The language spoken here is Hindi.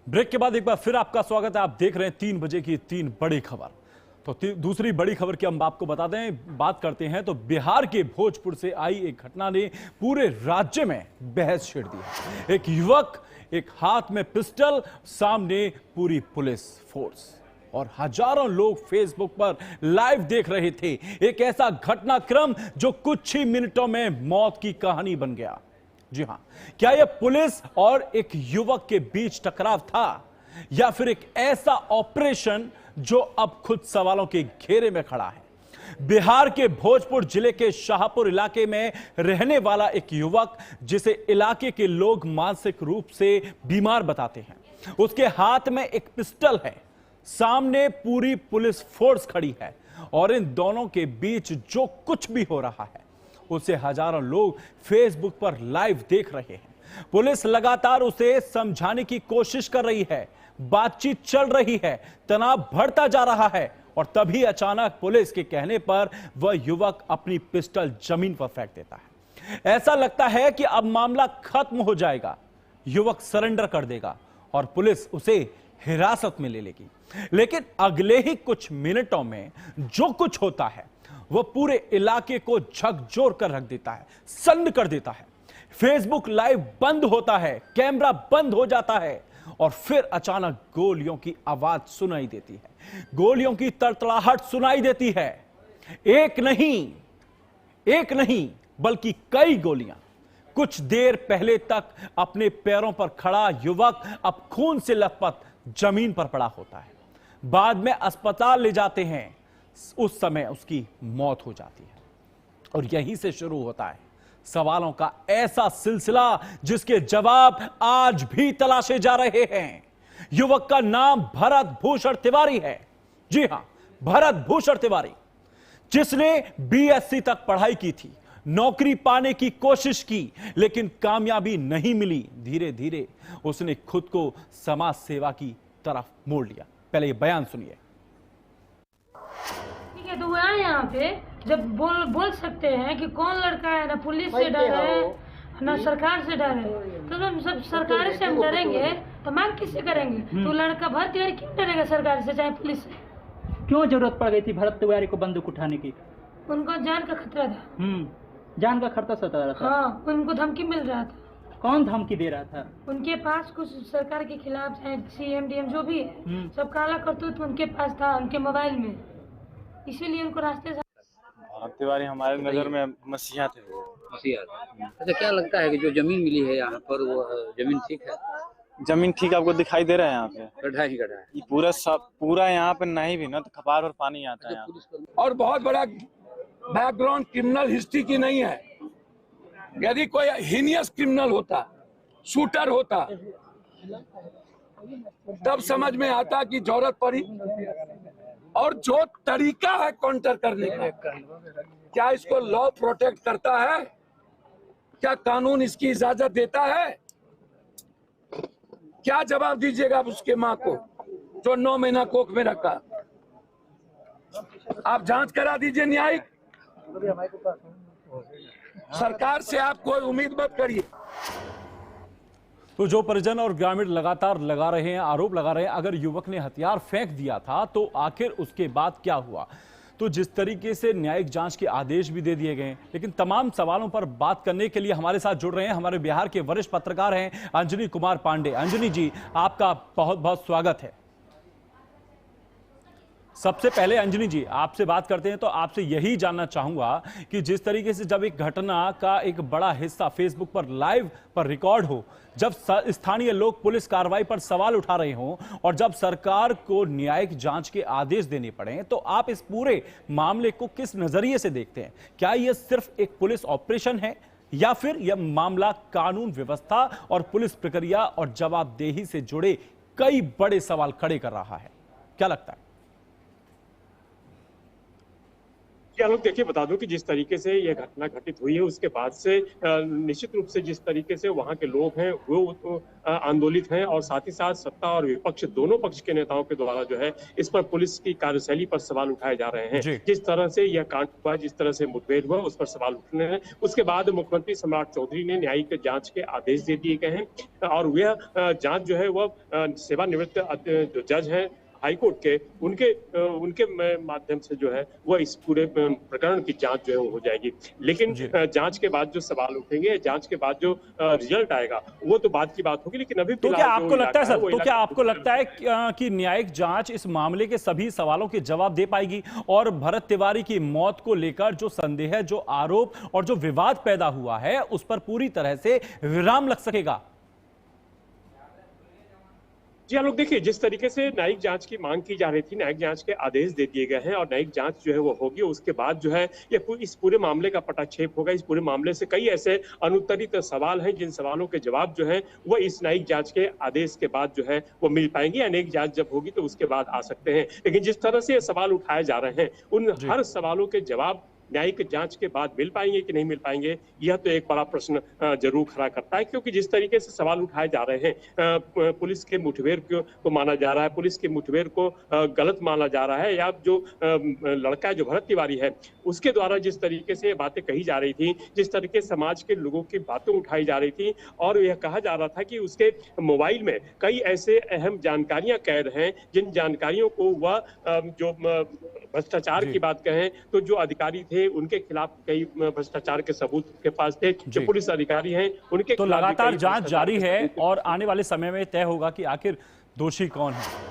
ब्रेक के बाद एक बार फिर आपका स्वागत है। आप देख रहे हैं 3 बजे की 3 बड़ी खबर। तो दूसरी बड़ी खबर की हम आपको बता दें, बात करते हैं तो बिहार के भोजपुर से आई एक घटना ने पूरे राज्य में बहस छेड़ दी। एक युवक, एक हाथ में पिस्टल, सामने पूरी पुलिस फोर्स और हजारों लोग फेसबुक पर लाइव देख रहे थे। एक ऐसा घटनाक्रम जो कुछ ही मिनटों में मौत की कहानी बन गया। जी हां, क्या यह पुलिस और एक युवक के बीच टकराव था या फिर एक ऐसा ऑपरेशन जो अब खुद सवालों के घेरे में खड़ा है। बिहार के भोजपुर जिले के शाहपुर इलाके में रहने वाला एक युवक, जिसे इलाके के लोग मानसिक रूप से बीमार बताते हैं, उसके हाथ में एक पिस्टल है, सामने पूरी पुलिस फोर्स खड़ी है और इन दोनों के बीच जो कुछ भी हो रहा है उसे हजारों लोग फेसबुक पर लाइव देख रहे हैं। पुलिस लगातार उसे समझाने की कोशिश कर रही है, बातचीत चल रही है, तनाव बढ़ता जा रहा है और तभी अचानक पुलिस के कहने पर वह युवक अपनी पिस्टल जमीन पर फेंक देता है। ऐसा लगता है कि अब मामला खत्म हो जाएगा, युवक सरेंडर कर देगा और पुलिस उसे हिरासत में ले लेगी। लेकिन अगले ही कुछ मिनटों में जो कुछ होता है वह पूरे इलाके को झकझोर कर रख देता है, सन्न कर देता है। फेसबुक लाइव बंद होता है, कैमरा बंद हो जाता है और फिर अचानक गोलियों की आवाज सुनाई देती है, गोलियों की तड़तड़ाहट सुनाई देती है। एक नहीं बल्कि कई गोलियां। कुछ देर पहले तक अपने पैरों पर खड़ा युवक अब खून से लथपथ जमीन पर पड़ा होता है। बाद में अस्पताल ले जाते हैं, उस समय उसकी मौत हो जाती है। और यहीं से शुरू होता है सवालों का ऐसा सिलसिला जिसके जवाब आज भी तलाशे जा रहे हैं। युवक का नाम भरत भूषण तिवारी है। जी हां, भरत भूषण तिवारी, जिसने बीएससी तक पढ़ाई की थी, नौकरी पाने की कोशिश की लेकिन कामयाबी नहीं मिली। धीरे धीरे उसने खुद को समाज सेवा की तरफ मोड़ लिया। पहले ये बयान सुनिए। तो वो आए यहाँ पे जब बोल सकते हैं कि कौन लड़का है, ना पुलिस से डर है ना सरकार से डर है, तो हम सब सरकार से हम डरेंगे तो मांग किससे करेंगे? तो लड़का भरत तिवारी क्यों डरेगा सरकार से चाहे पुलिस से? क्यों जरूरत पड़ गई थी भरत तिवारी को बंदूक उठाने की? उनको जान का खतरा था। जान का खतरा सता रहा था। हाँ, उनको धमकी मिल रहा था। कौन धमकी दे रहा था? उनके पास कुछ सरकार के खिलाफ चाहे सीएम डीएम जो भी है, सब काला करतूत उनके पास था, उनके मोबाइल में, इसीलिए उनको रास्ते से। भरत तिवारी हमारे नजर में मसीहा थे। मसीहा। अच्छा, क्या लगता है कि जो जमीन मिली है यहाँ पर वो जमीन ठीक है? जमीन ठीक आपको दिखाई दे रहा है यहाँ पे? गड्ढा ही गड्ढा है। ये पूरा यहाँ पे नहीं भी ना तो कपार और पानी आता है। और बहुत बड़ा बैकग्राउंड क्रिमिनल हिस्ट्री की नहीं है। यदि कोई हीनियस क्रिमिनल होता, शूटर होता, तब समझ में आता कि जरूरत पड़ी। और जो तरीका है काउंटर करने का, क्या इसको लॉ प्रोटेक्ट करता है? क्या कानून इसकी इजाजत देता है? क्या जवाब दीजिएगा उसके मां को जो 9 महीना कोख में रखा? आप जांच करा दीजिए न्यायिक। सरकार से आप कोई उम्मीद मत करिए। तो जो परिजन और ग्रामीण लगातार लगा रहे हैं, आरोप लगा रहे हैं, अगर युवक ने हथियार फेंक दिया था तो आखिर उसके बाद क्या हुआ? तो जिस तरीके से न्यायिक जांच के आदेश भी दे दिए गए, लेकिन तमाम सवालों पर बात करने के लिए हमारे साथ जुड़ रहे हैं हमारे बिहार के वरिष्ठ पत्रकार हैं अंजनी कुमार पांडे। अंजनी जी, आपका बहुत बहुत स्वागत है। सबसे पहले अंजनी जी, आपसे बात करते हैं तो आपसे यही जानना चाहूंगा कि जिस तरीके से जब एक घटना का एक बड़ा हिस्सा फेसबुक पर लाइव पर रिकॉर्ड हो, जब स्थानीय लोग पुलिस कार्रवाई पर सवाल उठा रहे हों और जब सरकार को न्यायिक जांच के आदेश देने पड़े, तो आप इस पूरे मामले को किस नजरिए से देखते हैं? क्या यह सिर्फ एक पुलिस ऑपरेशन है या फिर यह मामला कानून व्यवस्था और पुलिस प्रक्रिया और जवाबदेही से जुड़े कई बड़े सवाल खड़े कर रहा है? क्या लगता है? क्या लोग देखिए, बता दूं कि जिस तरीके से यह घटना घटित हुई है उसके बाद से निश्चित रूप से जिस तरीके से वहां के लोग हैं वो आंदोलित हैं, और साथ ही साथ सत्ता और विपक्ष दोनों पक्ष के नेताओं के द्वारा जो है इस पर पुलिस की कार्यशैली पर सवाल उठाए जा रहे हैं। जिस तरह से यह कांड हुआ, जिस तरह से मुठभेड़ हुआ, उस पर सवाल उठने हैं। उसके बाद मुख्यमंत्री सम्राट चौधरी ने न्यायिक जांच के आदेश दे दिए गए हैं, और यह जांच जो है वह सेवानिवृत्त जो जज हैं हाईकोर्ट के, उनके माध्यम से जो है वह इस पूरे प्रकरण की जांच जो है वो हो जाएगी। लेकिन जांच के बाद जो सवाल उठेंगे, जांच के बाद जो रिजल्ट आएगा वो तो बाद की बात होगी। लेकिन अभी तो क्या आपको लगता है सर, तो क्या आपको लगता है कि न्यायिक जांच इस मामले के सभी सवालों के जवाब दे पाएगी, और भरत तिवारी की मौत को लेकर जो संदेह, जो आरोप और जो विवाद पैदा हुआ है उस पर पूरी तरह से विराम लग सकेगा? जी हाँ, लोग देखिए, जिस तरीके से न्यायिक जांच की मांग की जा रही थी, न्यायिक जांच के आदेश दे दिए गए हैं और न्यायिक जांच जो है वो होगी। उसके बाद जो है ये इस पूरे मामले का पटाक्षेप होगा। इस पूरे मामले से कई ऐसे अनुत्तरित सवाल हैं जिन सवालों के जवाब जो है वो इस न्यायिक जांच के आदेश के बाद जो है वो मिल पाएंगे, या न्यायिक जांच जब होगी तो उसके बाद आ सकते हैं। लेकिन जिस तरह से ये सवाल उठाए जा रहे हैं, उन हर सवालों के जवाब न्यायिक जांच के बाद मिल पाएंगे कि नहीं मिल पाएंगे, यह तो एक बड़ा प्रश्न जरूर खड़ा करता है। क्योंकि जिस तरीके से सवाल उठाए जा रहे हैं, पुलिस के मुठभेड़ को माना जा रहा है, पुलिस की मुठभेड़ को गलत माना जा रहा है, या जो लड़का जो भरत तिवारी है उसके द्वारा जिस तरीके से बातें कही जा रही थी, जिस तरीके से समाज के लोगों की बातें उठाई जा रही थी, और यह कहा जा रहा था कि उसके मोबाइल में कई ऐसे अहम जानकारियां कैद हैं जिन जानकारियों को वह जो भ्रष्टाचार की बात कहें तो जो अधिकारी थे उनके खिलाफ कई भ्रष्टाचार के सबूत के पास थे, जो पुलिस अधिकारी हैं उनके तो लगातार जांच जारी है और आने वाले समय में तय होगा कि आखिर दोषी कौन है।